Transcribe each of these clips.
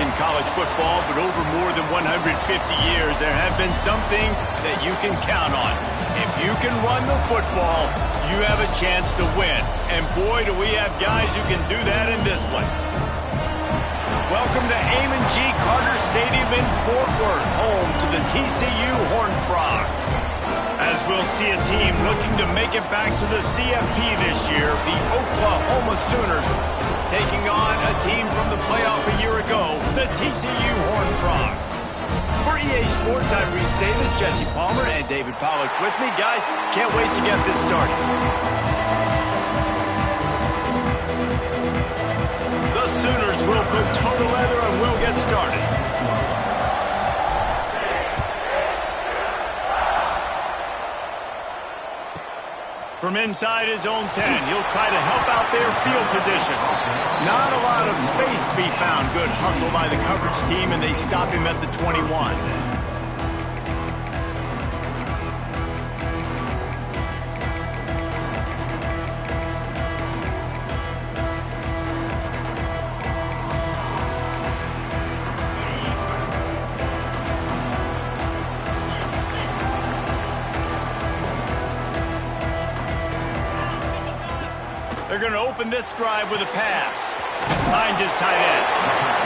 in college football, but over more than 150 years, there have been some things that you can count on. If you can run the football, you have a chance to win. And boy, do we have guys who can do that in this one. Welcome to Amon G. Carter Stadium in Fort Worth, home to the TCU Horned Frogs. As we'll see a team looking to make it back to the CFP this year, the Oklahoma Sooners taking on a team from the playoff a year ago, the TCU Horned Frogs. For EA Sports, I'm Reese Davis, Jesse Palmer, and David Pollock with me. Guys, can't wait to get this started. The Sooners will put toe to leather and we'll get started. From inside his own 10, he'll try to help out their field position. Not a lot of space to be found. Good hustle by the coverage team, and they stop him at the 21. They're going to open this drive with a pass. Finds his tight end.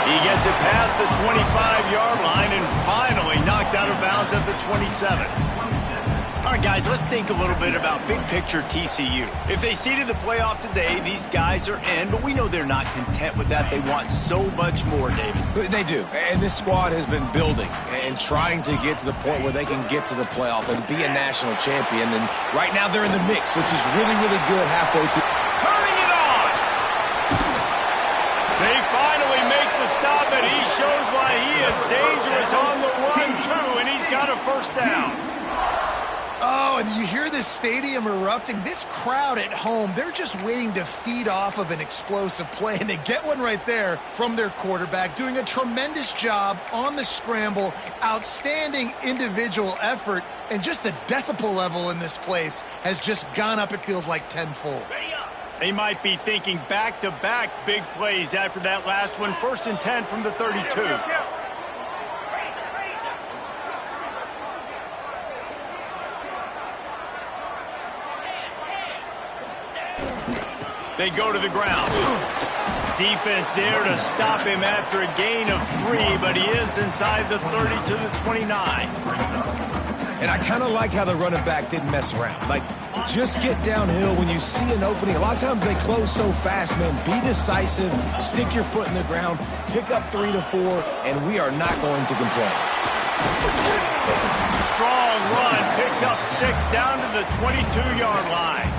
He gets it past the 25-yard line and finally knocked out of bounds at the 27. All right, guys, let's think a little bit about big picture TCU. If they seeded the playoff today, these guys are in, but we know they're not content with that. They want so much more, David. They do, and this squad has been building and trying to get to the point where they can get to the playoff and be a national champion. And right now they're in the mix, which is really, really good halfway through. Turning it on! They finally make the stop, and he shows why he is dangerous on the run, too, and he's got a first down. Oh, and you hear this stadium erupting. This crowd at home, they're just waiting to feed off of an explosive play, and they get one right there from their quarterback, doing a tremendous job on the scramble, outstanding individual effort, and just the decibel level in this place has just gone up, it feels like, tenfold. They might be thinking back-to-back big plays after that last one. 1st and 10 from the 32. They go to the ground. Defense there to stop him after a gain of 3, but he is inside the 30 to the 29. And I kind of like how the running back didn't mess around. Like, just get downhill when you see an opening. A lot of times they close so fast, man. Be decisive, stick your foot in the ground, pick up 3 to 4, and we are not going to complain. Strong run, picks up 6 down to the 22-yard line.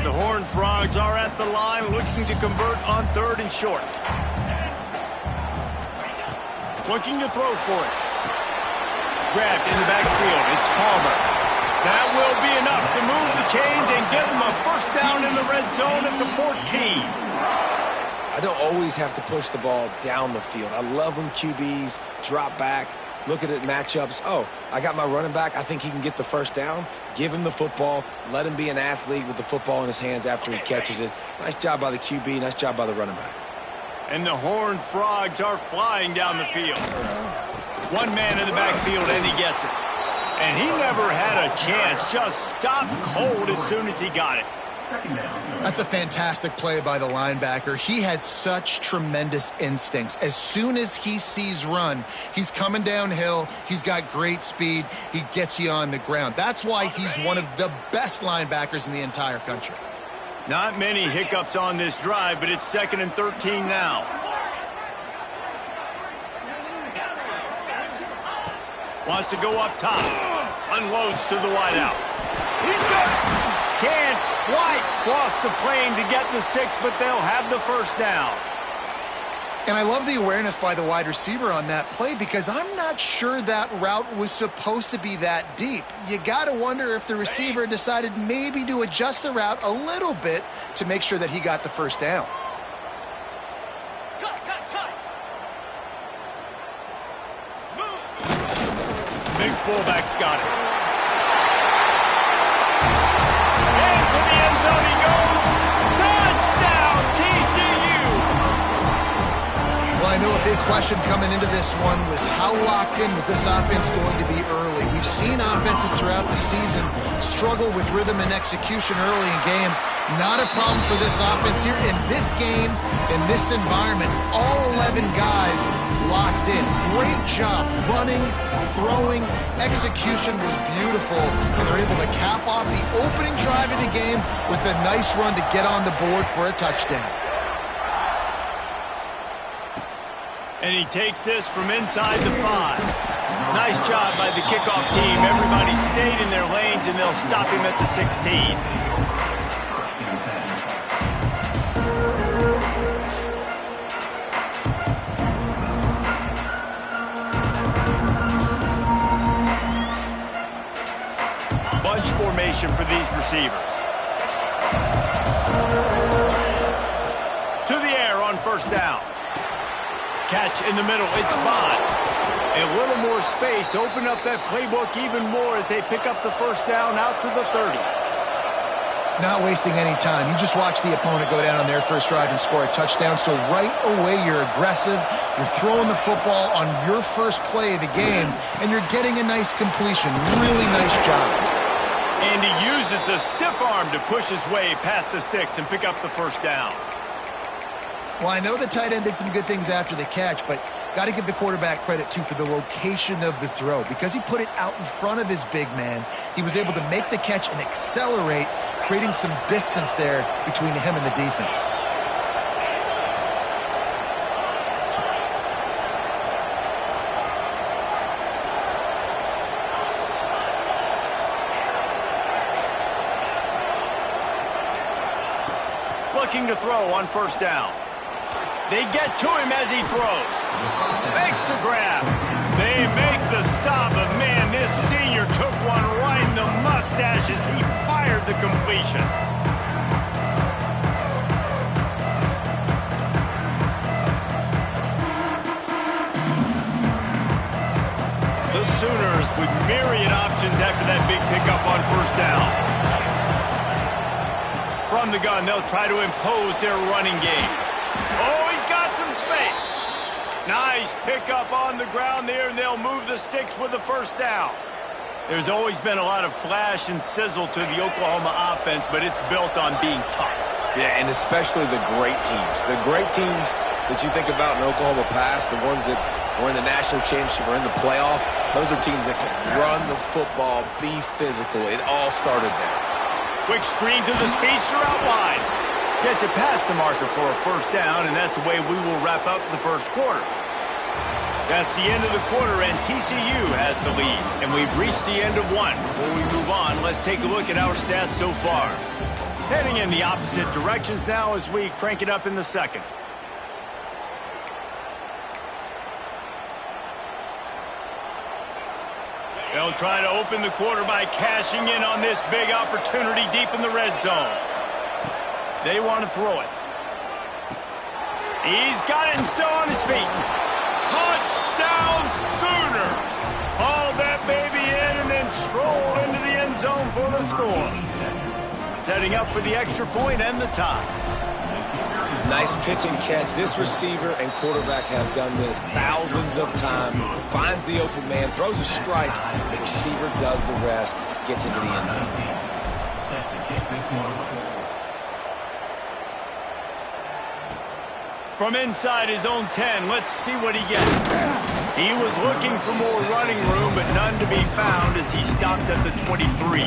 The Horned Frogs are at the line looking to convert on 3rd and short. Looking to throw for it. Grabbed in the backfield. It's Palmer. That will be enough to move the chains and give them a first down in the red zone at the 14. I don't always have to push the ball down the field. I love when QBs drop back, look at it matchups. Oh, I got my running back. I think he can get the first down. Give him the football. Let him be an athlete with the football in his hands after he catches it. Nice job by the QB. Nice job by the running back. And the Horned Frogs are flying down the field. One man in the backfield, and he gets it. And he never had a chance. Just stopped cold as soon as he got it. That's a fantastic play by the linebacker. He has such tremendous instincts. As soon as he sees run, he's coming downhill. He's got great speed. He gets you on the ground. That's why he's one of the best linebackers in the entire country. Not many hiccups on this drive, but it's 2nd and 13 now. Wants to go up top. Unloads to the wideout. He's got it. Can't quite cross the plane to get the 6, but they'll have the first down. And I love the awareness by the wide receiver on that play because I'm not sure that route was supposed to be that deep. You got to wonder if the receiver decided maybe to adjust the route a little bit to make sure that he got the first down. Big fullback's got it. Into the end zone he goes. Touchdown, TCU! Well, I know a big question coming into this one was how locked in was this offense going to be early? We've seen offenses throughout the season struggle with rhythm and execution early in games. Not a problem for this offense here. In this game, in this environment, all 11 guys locked in. Great job running, throwing, execution was beautiful, and they're able to cap off the opening drive of the game with a nice run to get on the board for a touchdown. And he takes this from inside the 5. Nice job by the kickoff team. Everybody stayed in their lanes, and they'll stop him at the 16. Bunch formation for these receivers. To the air on first down. Catch in the middle. It's Bond. A little more space. Open up that playbook even more as they pick up the first down out to the 30. Not wasting any time. You just watch the opponent go down on their first drive and score a touchdown. So right away, you're aggressive. You're throwing the football on your first play of the game, and you're getting a nice completion. Really nice job. And he uses a stiff arm to push his way past the sticks and pick up the first down. Well, I know the tight end did some good things after the catch, but got to give the quarterback credit, too, for the location of the throw. Because he put it out in front of his big man, he was able to make the catch and accelerate, creating some distance there between him and the defense. Looking to throw on first down. They get to him as he throws. Makes the grab. They make the stop, but man, this senior took one right in the mustache as he fired the completion. The Sooners with myriad options after that big pickup on first down. From the gun, they'll try to impose their running game. Oh, he's got some space. Nice pickup on the ground there, and they'll move the sticks with the first down. There's always been a lot of flash and sizzle to the Oklahoma offense, but it's built on being tough. Yeah, and especially the great teams. The great teams that you think about in Oklahoma past, the ones that were in the national championship or in the playoff, those are teams that can run the football, be physical. It all started there. Quick screen to the speedster out wide. Gets it past the marker for a first down, and that's the way we will wrap up the first quarter. That's the end of the quarter, and TCU has the lead. And we've reached the end of one. Before we move on, let's take a look at our stats so far. Heading in the opposite directions now as we crank it up in the second. They'll try to open the quarter by cashing in on this big opportunity deep in the red zone. They want to throw it. He's got it and still on his feet. Touchdown Sooners! Haul that baby in and then stroll into the end zone for the score. Setting up for the extra point and the tie. Nice pitch and catch. This receiver and quarterback have done this thousands of times. Finds the open man, throws a strike. The receiver does the rest, gets into the end zone. From inside his own 10, let's see what he gets. He was looking for more running room, but none to be found as he stopped at the 23.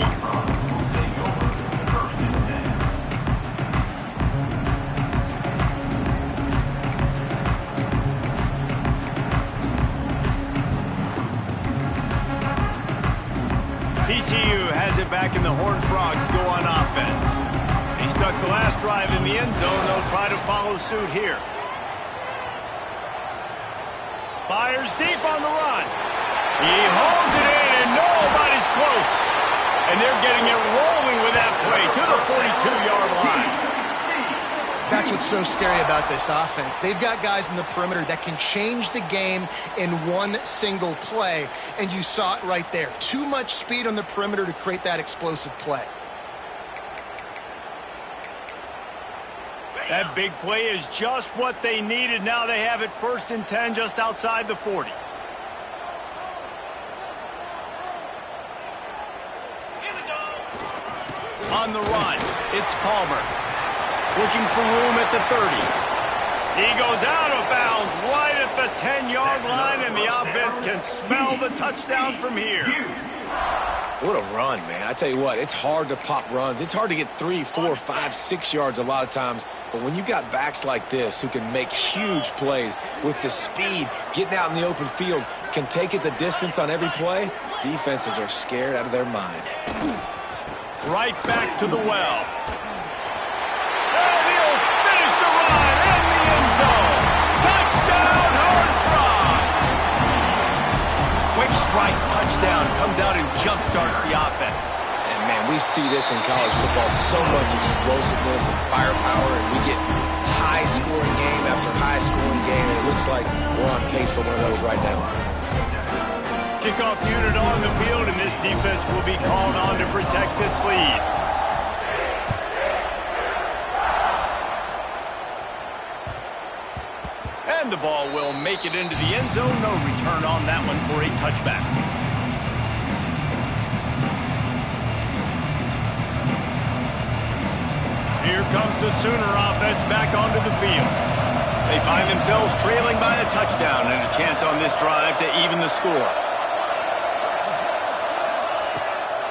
TCU has it back, and the Horned Frogs go on offense. He stuck the last drive in the end zone. They'll try to follow suit here. Fires deep on the run. He holds it in, and nobody's close. And they're getting it rolling with that play to the 42-yard line. That's what's so scary about this offense. They've got guys in the perimeter that can change the game in one single play, and you saw it right there. Too much speed on the perimeter to create that explosive play. That big play is just what they needed. Now they have it 1st and 10 just outside the 40. On the run, it's Palmer. Looking for room at the 30. He goes out of bounds right at the 10-yard line, and the offense can smell the touchdown from here. What a run, man. I tell you what, it's hard to pop runs. It's hard to get 3, 4, 5, 6 yards a lot of times. But when you got backs like this who can make huge plays with the speed, getting out in the open field, can take it the distance on every play, defenses are scared out of their mind. Right back to the well. And he'll finish the run in the end zone. Touchdown, hard frog. Quick strike touchdown comes out and jumpstarts the offense. And, man, we see this in college football, so much explosiveness and firepower, and we get high-scoring game after high-scoring game, and it looks like we're on pace for one of those right now. Kickoff unit on the field, and this defense will be called on to protect this lead. And the ball will make it into the end zone. No return on that one for a touchback. Here comes the Sooner offense back onto the field. They find themselves trailing by a touchdown and a chance on this drive to even the score.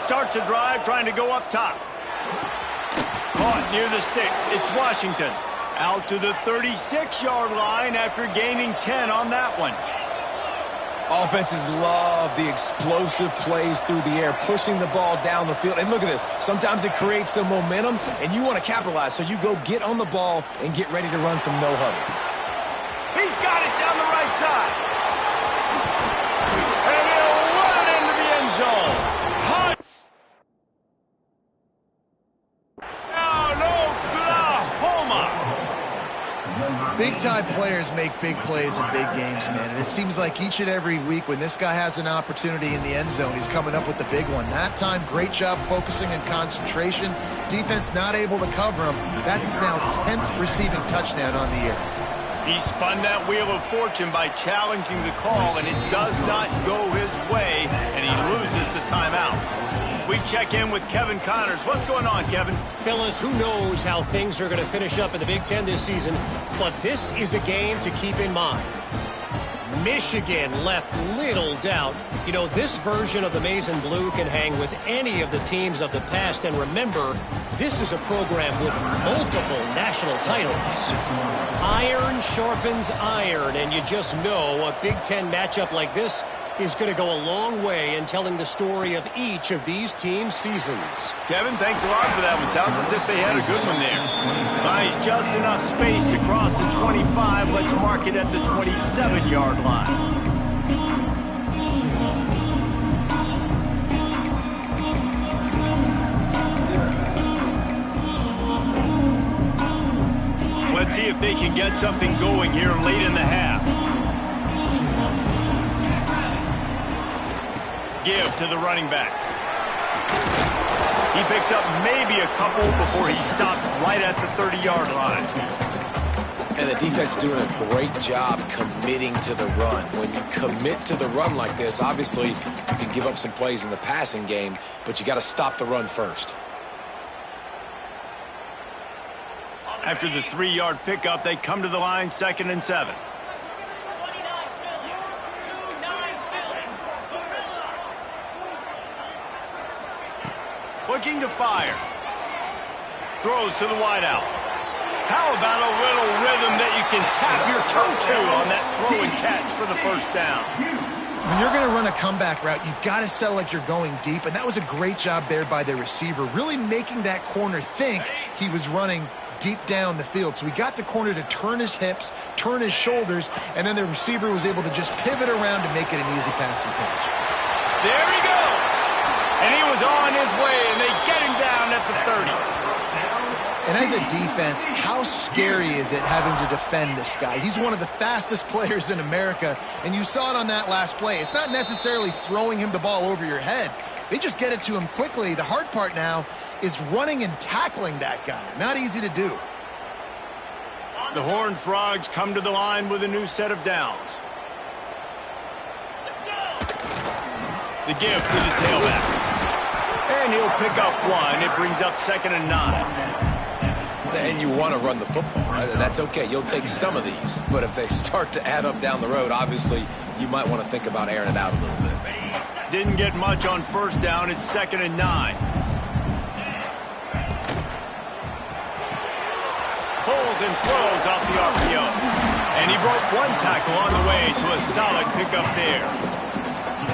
Starts a drive trying to go up top. Caught near the sticks. It's Washington. Out to the 36-yard line after gaining 10 on that one. Offenses love the explosive plays through the air, pushing the ball down the field. And look at this. Sometimes it creates some momentum, and you want to capitalize. So you go get on the ball and get ready to run some no-huddle. He's got it down the right side. And he'll run it into the end zone. Big-time players make big plays in big games, man. And it seems like each and every week when this guy has an opportunity in the end zone, he's coming up with the big one. That time, great job focusing and concentration. Defense not able to cover him. That's his now 10th receiving touchdown on the year. He spun that wheel of fortune by challenging the call, and it does not go his way, and he loses the timeout. We check in with Kevin Connors. What's going on, Kevin? Fellas, who knows how things are going to finish up in the Big Ten this season, but this is a game to keep in mind. Michigan left little doubt. You know, this version of the Maize and Blue can hang with any of the teams of the past, and remember, this is a program with multiple national titles. Iron sharpens iron, and you just know a Big Ten matchup like this is going to go a long way in telling the story of each of these teams' seasons. Kevin, thanks a lot for that one. Sounds as if they had a good one there. Buys just enough space to cross the 25. Let's mark it at the 27-yard line. Let's see if they can get something going here late in the half. Give to the running back. He picks up maybe a couple before he stopped right at the 30-yard line. And the defense doing a great job committing to the run. When you commit to the run like this, obviously you can give up some plays in the passing game, but you got to stop the run first. After the 3-yard pickup, they come to the line, 2nd and 7. Looking to fire. Throws to the wideout. How about a little rhythm that you can tap your toe to on that throw and catch for the first down? When you're going to run a comeback route, you've got to sell like you're going deep, and that was a great job there by the receiver, really making that corner think he was running deep down the field. So he got the corner to turn his hips, turn his shoulders, and then the receiver was able to just pivot around to make it an easy passing catch. There he goes. And he was on his way, and they get him down at the 30. And as a defense, how scary is it having to defend this guy? He's one of the fastest players in America, and you saw it on that last play. It's not necessarily throwing him the ball over your head. They just get it to him quickly. The hard part now is running and tackling that guy. Not easy to do. The Horned Frogs come to the line with a new set of downs. The give to the tailback. And he'll pick up one. It brings up 2nd and 9. And you want to run the football, right? And that's okay. You'll take some of these. But if they start to add up down the road, obviously, you might want to think about airing it out a little bit. Didn't get much on 1st down. It's 2nd and 9. Pulls and throws off the RPO. And he broke one tackle on the way to a solid pickup there.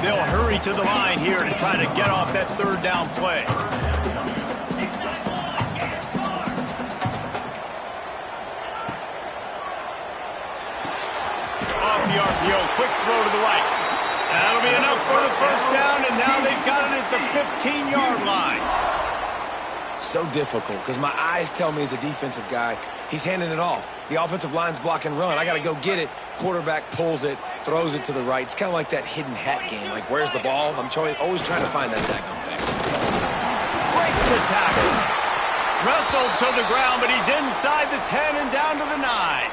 They'll hurry to the line here to try to get off that 3rd down play. Off the RPO, quick throw to the right. That'll be enough for the 1st down, and now they've got it at the 15-yard line. So difficult because my eyes tell me as a defensive guy, he's handing it off. The offensive line's block and run. I got to go get it. Quarterback pulls it, throws it to the right. It's kind of like that hidden hat game. Like, where's the ball? I'm always trying to find that daggone thing. Breaks the tackle. Wrestled to the ground, but he's inside the 10 and down to the 9.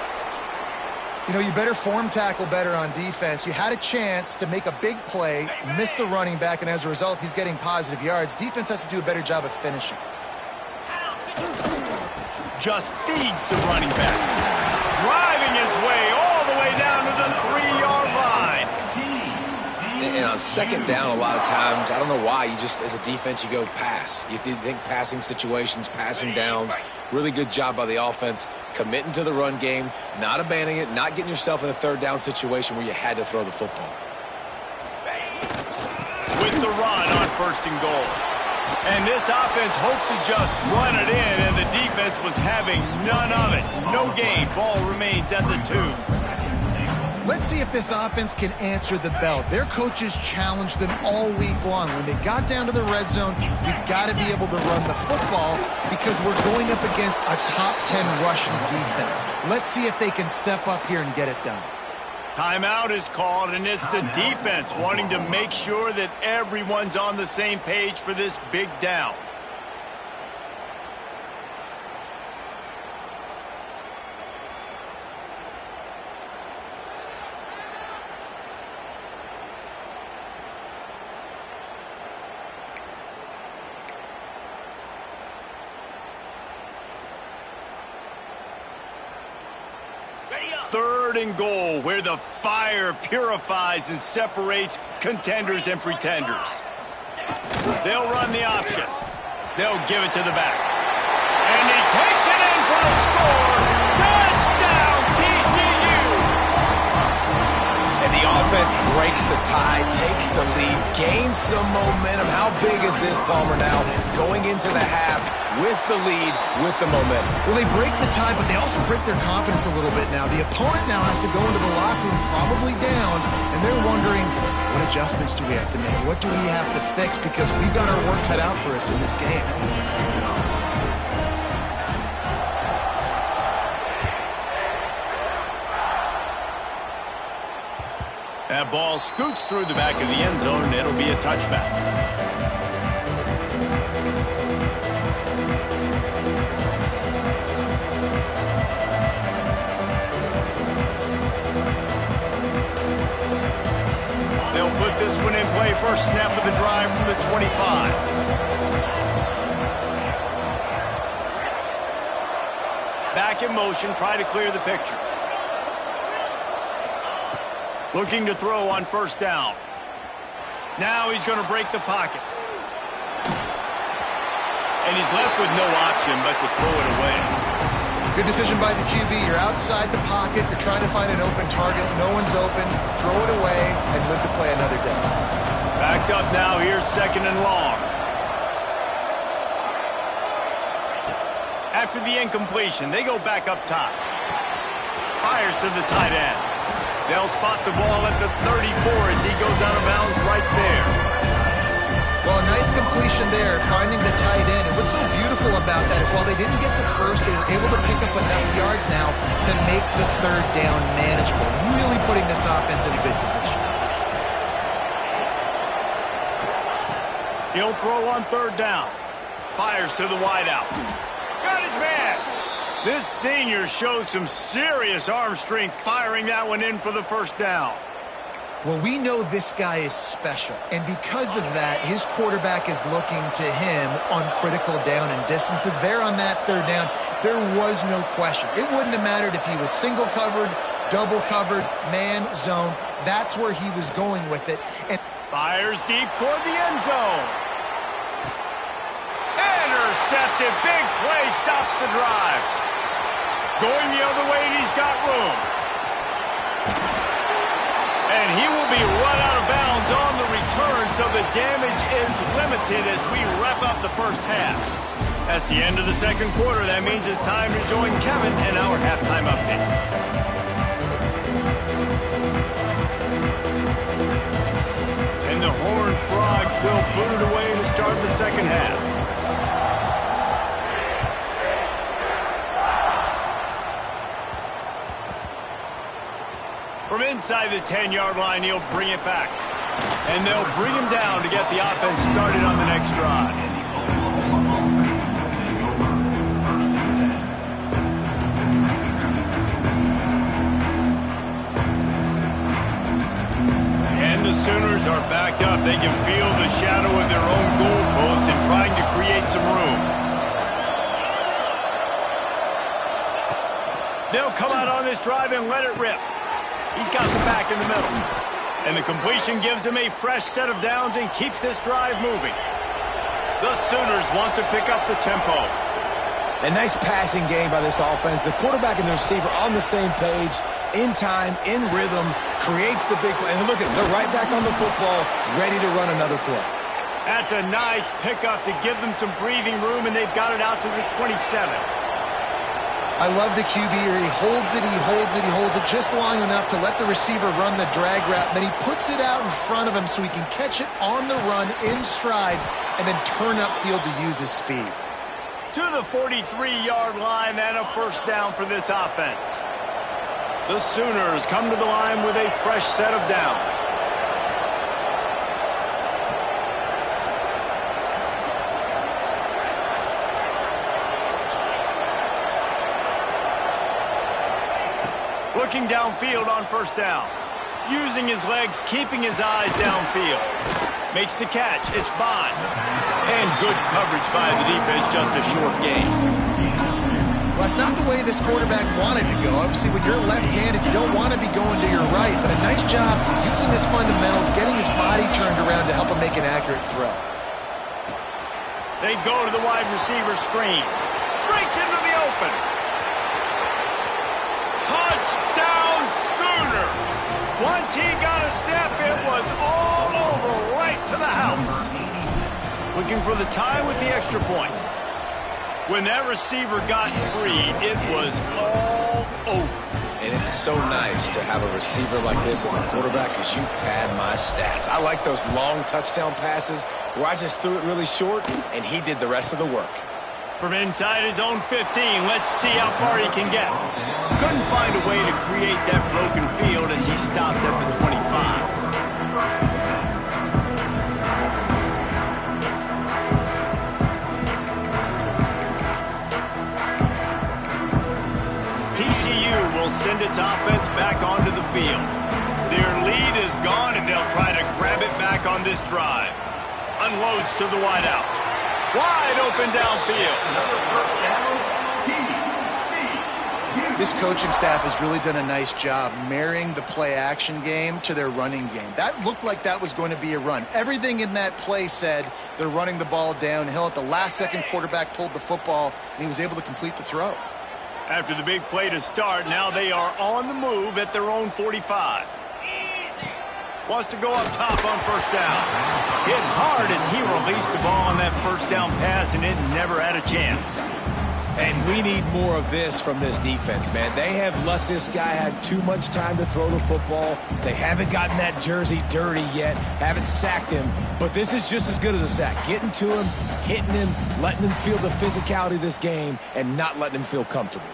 You know, you better form tackle better on defense. You had a chance to make a big play, miss the running back, and as a result, he's getting positive yards. Defense has to do a better job of finishing. Just feeds the running back. Driving his way all the way down to the 3-yard line. And on 2nd down, a lot of times, I don't know why, you just, as a defense, you go pass. You think passing situations, passing downs. Really good job by the offense, committing to the run game, not abandoning it, not getting yourself in a 3rd down situation where you had to throw the football. With the run on 1st and goal. And this offense hoped to just run it in, and the defense was having none of it. No gain. Ball remains at the 2. Let's see if this offense can answer the bell. Their coaches challenged them all week long. When they got down to the red zone, we've got to be able to run the football because we're going up against a top 10 rushing defense. Let's see if they can step up here and get it done. Timeout is called, and it's the defense wanting to make sure that everyone's on the same page for this big down. Third and goal, where the fire purifies and separates contenders and pretenders. They'll run the option. They'll give it to the back. And he takes it in for the score. Touchdown, TCU! And the offense breaks the tie, takes the lead, gains some momentum. How big is this, Palmer, now? Going into the half with the lead, with the momentum. Well, they break the tie, but they also break their confidence a little bit now. The opponent now has to go into the locker room probably down, and they're wondering, what adjustments do we have to make? What do we have to fix? Because we've got our work cut out for us in this game. That ball scoots through the back of the end zone, and it'll be a touchback. They'll put this one in play. First snap of the drive from the 25. Back in motion, try to clear the picture. Looking to throw on 1st down. Now he's going to break the pocket. And he's left with no option but to throw it away. Good decision by the QB. You're outside the pocket. You're trying to find an open target. No one's open. Throw it away and live to play another down. Backed up now. Here's 2nd and long. After the incompletion, they go back up top. Fires to the tight end. They'll spot the ball at the 34 as he goes out of bounds right there. Well, a nice completion connection there, finding the tight end. And what's so beautiful about that is while they didn't get the first, they were able to pick up enough yards now to make the third down manageable, really putting this offense in a good position. He'll throw on third down. Fires to the wideout. Got his man. This senior showed some serious arm strength firing that one in for the first down. Well, we know this guy is special, and because of that, his quarterback is looking to him on critical down and distances. There on that third down, there was no question. It wouldn't have mattered if he was single covered, double covered, man, zone. That's where he was going with it. And fires deep toward the end zone. Intercepted. Big play stops the drive. Going the other way, and he's got room. And he will be run out of bounds on the return, so the damage is limited as we wrap up the first half. That's the end of the second quarter. That means it's time to join Kevin in our halftime update. And the Horned Frogs will boot it away to start the second half. From inside the 10-yard line, he'll bring it back. And they'll bring him down to get the offense started on the next drive. And the Sooners are backed up. They can feel the shadow of their own goalpost and trying to create some room. They'll come out on this drive and let it rip. He's got the back in the middle. And the completion gives him a fresh set of downs and keeps this drive moving. The Sooners want to pick up the tempo. A nice passing game by this offense. The quarterback and the receiver on the same page, in time, in rhythm, creates the big play. And look at them. They're right back on the football, ready to run another play. That's a nice pickup to give them some breathing room, and they've got it out to the 27. I love the QB here. He holds it, he holds it, he holds it just long enough to let the receiver run the drag route. And then he puts it out in front of him so he can catch it on the run in stride and then turn upfield to use his speed. To the 43-yard line and a first down for this offense. The Sooners come to the line with a fresh set of downs. Looking downfield on first down. Using his legs, keeping his eyes downfield. Makes the catch. It's Bond. And good coverage by the defense, just a short gain. Well, that's not the way this quarterback wanted to go. Obviously, when you're left-handed, you don't want to be going to your right. But a nice job using his fundamentals, getting his body turned around to help him make an accurate throw. They go to the wide receiver screen. Breaks into the open. Touchdown Sooners! Once he got a step, it was all over, right to the house. Looking for the tie with the extra point. When that receiver got free, it was all over. And it's so nice to have a receiver like this as a quarterback because you pad my stats. I like those long touchdown passes where I just threw it really short and he did the rest of the work. From inside his own 15, let's see how far he can get. Couldn't find a way to create that broken field as he stopped at the 25. TCU will send its offense back onto the field. Their lead is gone, and they'll try to grab it back on this drive. Unloads to the wideout. Wide open downfield. This coaching staff has really done a nice job marrying the play-action game to their running game. That looked like that was going to be a run. Everything in that play said they're running the ball downhill. At the last second, quarterback pulled the football, and he was able to complete the throw. After the big play to start, now they are on the move at their own 45. Wants to go up top on first down. Hit hard as he released the ball on that first down pass, and it never had a chance. And we need more of this from this defense, man. They have let this guy have too much time to throw the football. They haven't gotten that jersey dirty yet, haven't sacked him. But this is just as good as a sack. Getting to him, hitting him, letting him feel the physicality of this game, and not letting him feel comfortable.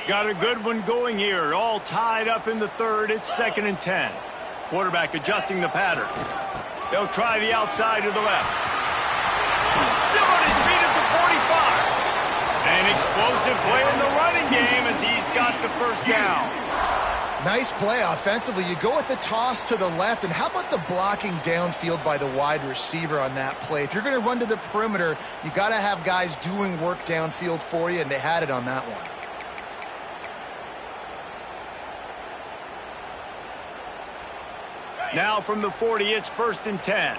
Got a good one going here. All tied up in the third. It's 2nd and 10. Quarterback adjusting the pattern. They'll try the outside to the left. Still on his feet at the 45. An explosive play in the running game as he's got the first down. Nice play offensively. You go with the toss to the left, and how about the blocking downfield by the wide receiver on that play? If you're going to run to the perimeter, you got to have guys doing work downfield for you, and they had it on that one. Now from the 40, it's 1st and 10.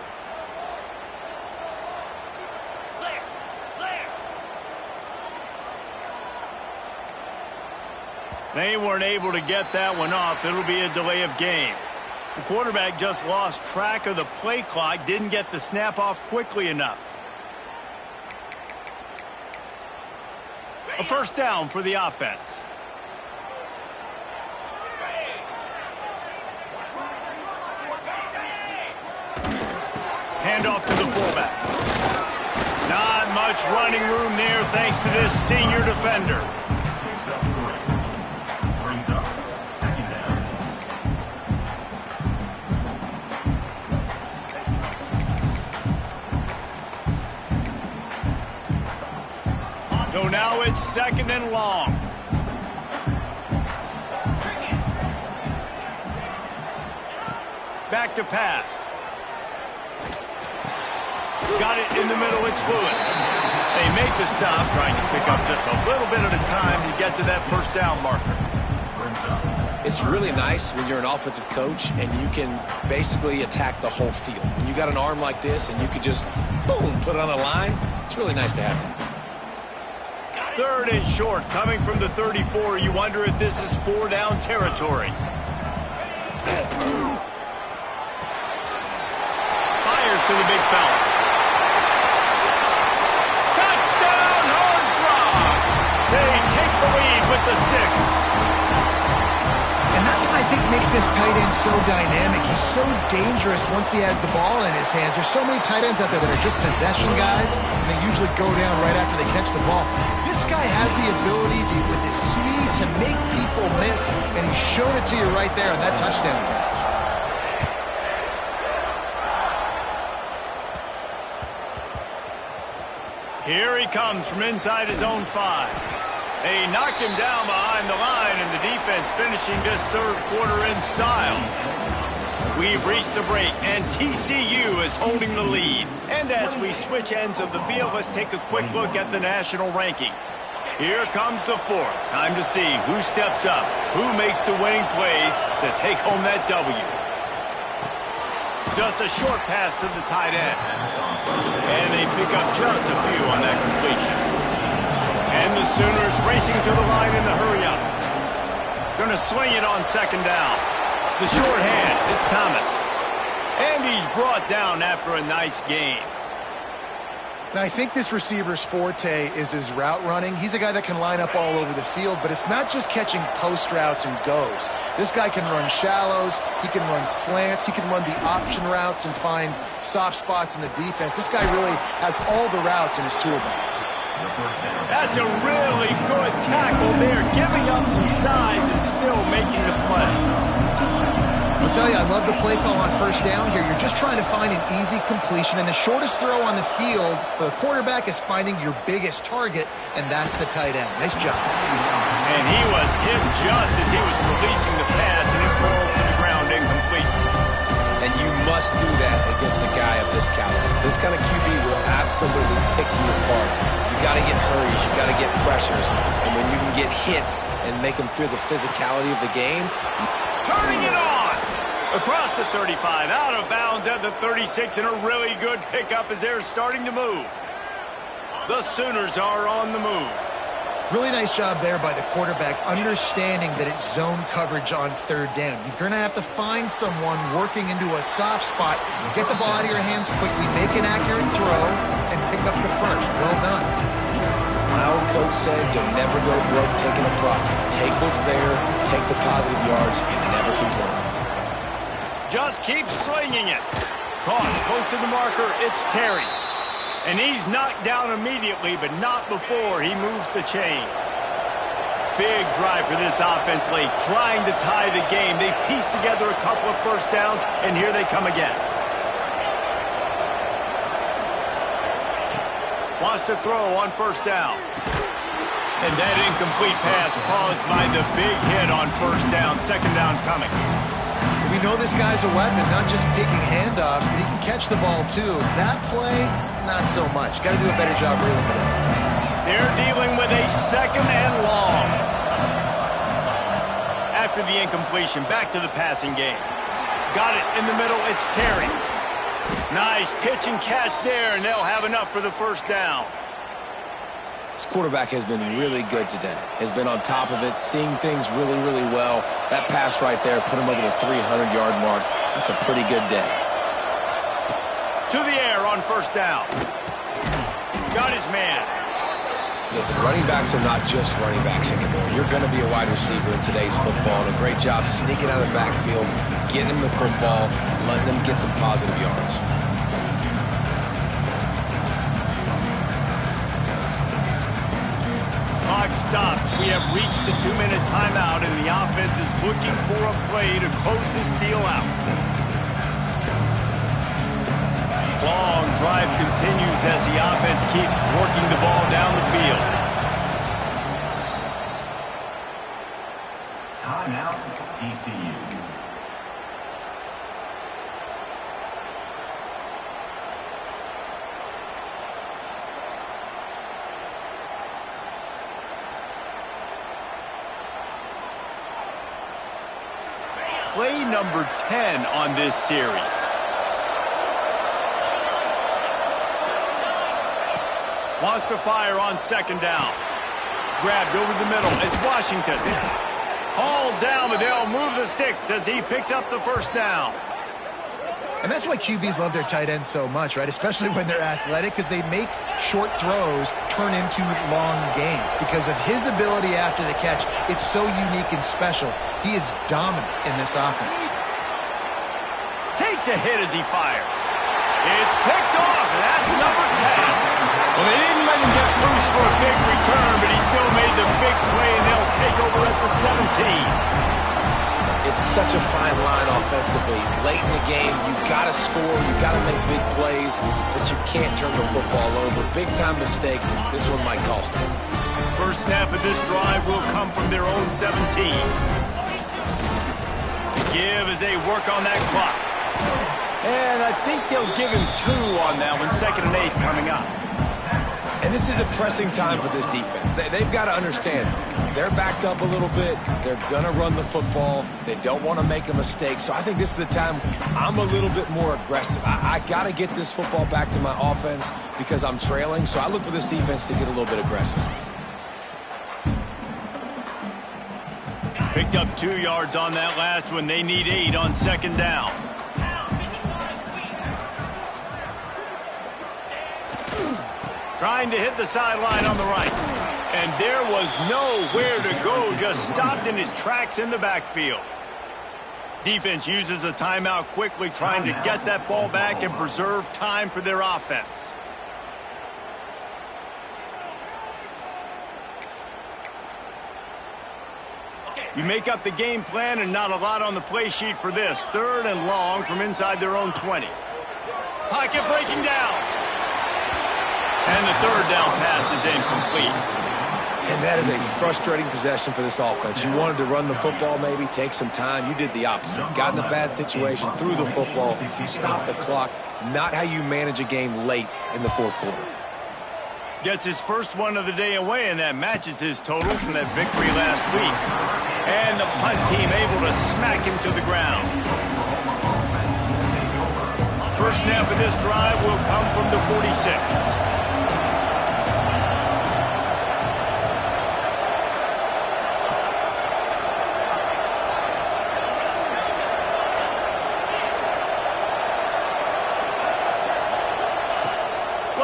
They weren't able to get that one off. It'll be a delay of game. The quarterback just lost track of the play clock, didn't get the snap off quickly enough. A first down for the offense. Handoff to the fullback. Not much running room there thanks to this senior defender. So now it's 2nd and long. Back to pass. Got it in the middle, it's Lewis. They make the stop, trying to pick up just a little bit at a time to get to that first down marker. It's really nice when you're an offensive coach and you can basically attack the whole field. When you got an arm like this and you can just, boom, put it on the line, it's really nice to have that. 3rd and short, coming from the 34. You wonder if this is 4-down territory. Fires to the big fella. Touchdown, Horned Frog! They take the lead with the 6. And that's what I think makes this tight end so dynamic. He's so dangerous once he has the ball in his hands. There's so many tight ends out there that are just possession guys, and they usually go down right after they catch the ball. This guy has the ability to, with his speed, to make people miss, and he showed it to you right there on that touchdown catch. Here he comes from inside his own 5. They knocked him down behind the line, and the defense finishing this third quarter in style. We've reached the break, and TCU is holding the lead. And as we switch ends of the field, let's take a quick look at the national rankings. Here comes the 4th. Time to see who steps up, who makes the winning plays to take home that W. Just a short pass to the tight end. And they pick up just a few on that completion. And the Sooners racing to the line in the hurry-up. Going to swing it on 2nd down. The short hands, it's Thomas. And he's brought down after a nice gain. Now, I think this receiver's forte is his route running. He's a guy that can line up all over the field, but it's not just catching post routes and goes. This guy can run shallows, he can run slants, he can run the option routes and find soft spots in the defense. This guy really has all the routes in his toolbox. That's a really good tackle there, giving up some size and still making the play. I'll tell you, I love the play call on first down here. You're just trying to find an easy completion, and the shortest throw on the field for the quarterback is finding your biggest target, and that's the tight end. Nice job. And he was hit just as he was releasing the pass, and it falls to the ground incomplete. And you must do that against a guy of this caliber. This kind of QB will absolutely pick you apart. You got to get hurries, you got to get pressures, and when you can get hits and make them feel the physicality of the game. Turning it on! Across the 35, out of bounds at the 36, and a really good pickup as they're starting to move. The Sooners are on the move. Really nice job there by the quarterback, understanding that it's zone coverage on third down. You're going to have to find someone working into a soft spot, get the ball out of your hands quickly, make an accurate throw, and pick up the first. Well done. My old coach said you'll never go broke taking a profit. Take what's there, take the positive yards, and never complain. Just keep slinging it. Caught close to the marker, it's Terry. And he's knocked down immediately, but not before he moves the chains. Big drive for this offense late, trying to tie the game. They pieced together a couple of first downs, and here they come again. Wants to throw on first down. And that incomplete pass caused by the big hit on first down. Second down coming. We know this guy's a weapon, not just taking handoffs, but he can catch the ball too. That play, not so much. Got to do a better job reeling it in. They're dealing with a second and long. After the incompletion, back to the passing game. Got it in the middle, it's Terry. Nice pitch and catch there, and they'll have enough for the first down. This quarterback has been really good today. Has been on top of it, seeing things really, really well. That pass right there put him over the 300-yard mark. That's a pretty good day. To the air on first down. Got his man. Listen, running backs are not just running backs anymore. You're going to be a wide receiver in today's football, and a great job sneaking out of the backfield, getting him the football, letting them get some positive yards. Clock stops. We have reached the 2-minute timeout, and the offense is looking for a play to close this deal out. Long drive continues as the offense keeps working the ball down the field. Timeout, TCU. Play number 10 on this series. Wants to fire on second down. Grabbed over the middle. It's Washington. Hauled down, but they'll move the sticks as he picks up the first down. And that's why QBs love their tight ends so much, right? Especially when they're athletic, because they make short throws turn into long gains. Because of his ability after the catch, it's so unique and special. He is dominant in this offense. Takes a hit as he fires. It's picked off, and that's number 10. Well, they didn't let him get loose for a big return, but he still made the big play, and they'll take over at the 17. It's such a fine line offensively. Late in the game, you've got to score, you've got to make big plays, but you can't turn the football over. Big-time mistake. This one might cost them. First snap of this drive will come from their own 17. Give as they work on that clock. And I think they'll give him 2 on that one. 2nd and 8 coming up. And this is a pressing time for this defense. They've got to understand, they're backed up a little bit. They're going to run the football. They don't want to make a mistake. So I think this is the time I'm a little bit more aggressive. I got to get this football back to my offense because I'm trailing. So I look for this defense to get a little bit aggressive. Picked up 2 yards on that last one. They need 8 on second down. Trying to hit the sideline on the right. And there was nowhere to go, just stopped in his tracks in the backfield. Defense uses a timeout quickly, trying to get that ball back and preserve time for their offense. You make up the game plan and not a lot on the play sheet for this. 3rd and long from inside their own 20. Pocket breaking down. And the 3rd down pass is incomplete. And that is a frustrating possession for this offense. You wanted to run the football maybe, take some time. You did the opposite. Got in a bad situation, threw the football, stopped the clock. Not how you manage a game late in the 4th quarter. Gets his first one of the day away, and that matches his total from that victory last week. And the punt team able to smack him to the ground. First snap of this drive will come from the 46.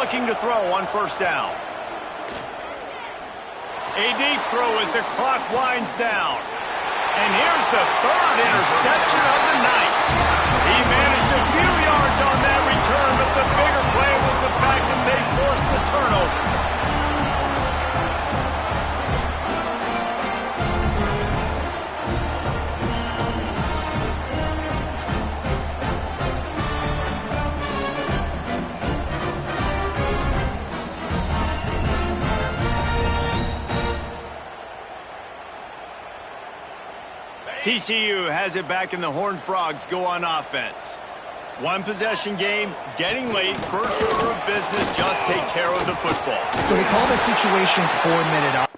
looking to throw on first down. A deep throw as the clock winds down. And here's the third interception of the night. He managed a few yards on that return, but the bigger play was the fact that they forced the turnover. TCU has it back, and the Horned Frogs go on offense. One possession game, getting late, first order of business, just take care of the football. So they call this situation 4-minute.